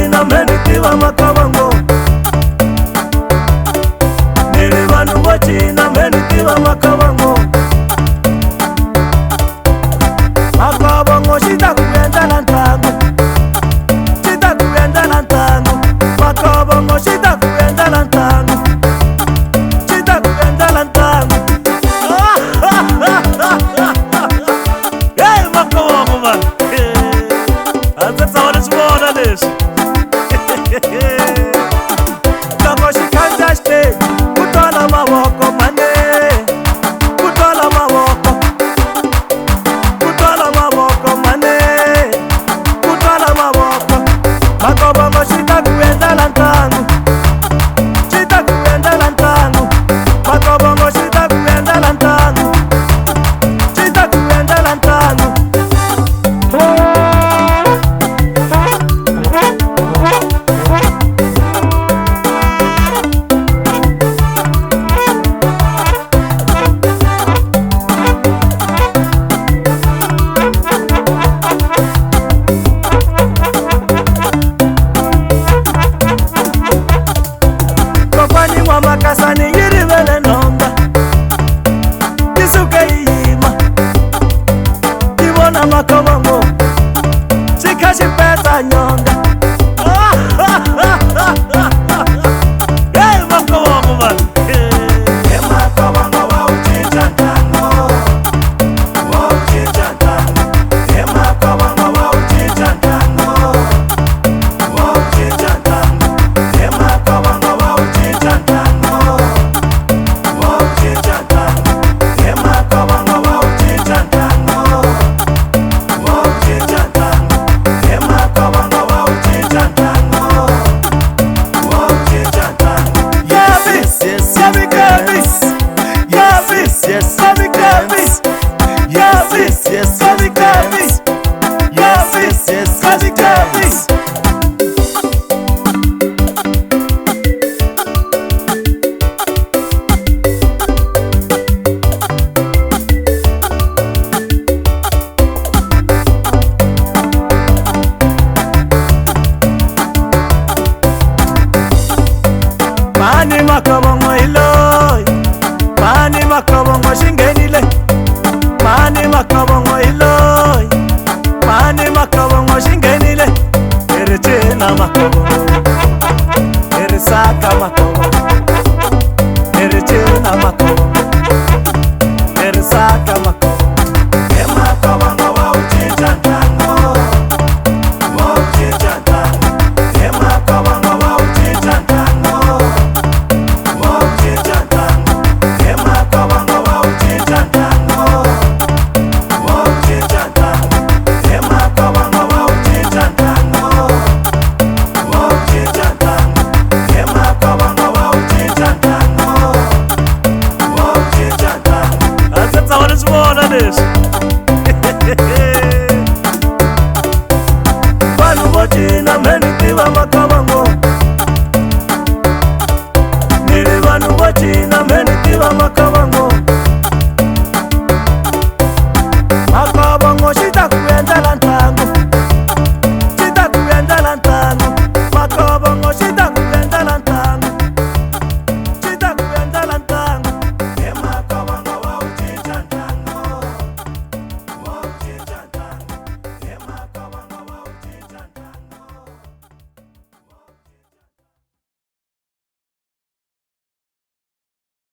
cina meni tiva makavango. Niri vanhu vo cina meni tiva makavango. Makavango xita ku endlela ntlangu, xita ku endlela ntlangu. Makavango xita ku endlela ntlangu, xita ku endlela ntlangu. Hey Makavango man, a ndzi tsawula swivona leswi. Loko xi khandza xiteji ku twala mavoko mane, ku twala mavoko, ku twala mavoko mane, ku twala mavoko. Makavango xi ta ku endlela ntlangu, xi ta ku endlela ntlangu. Makavango xi ta ku endlela ntlangu, xi ta ku endlela ntlangu. Makasani yiri vele nonga, tisuke yima, tivona Makavango, xikha xi peta nyonga. Hey Makavango man, hey Makavango wa u cinca ntlangu, wa u cinca ntlangu. Hey Makavango wa u cinca ntlangu, wa u cinca ntlangu. Hey Makavango wa u cinca ntlangu. Yes, Bobby Camis. Yes, Bobby Camis. Yes, Bobby Camis. Mani Makavango iloy, mani Makavango xingenile, mani Makavango iloy, mani Makavango xingenile. Eri cina Makavango, eri saka Makavango, eri cina Makavango, eri saka Makavango. Hey Makavango wa u cinca ntlangu, wa u cinca ntlangu. Hey Makavango wa u cinca ntlangu, wa u cinca ntlangu. Hey Makavango wa u cinca ntlangu, wa u cinca ntlangu. Hey Makavango wa u cinca ntlangu, wa u cinca ntlangu. Hey Makavango wa u cinca ntlangu, wa u cinca ntlangu. A ndzi tsawula swivona leswi. Vanhu vo cina meni tiva Makavango.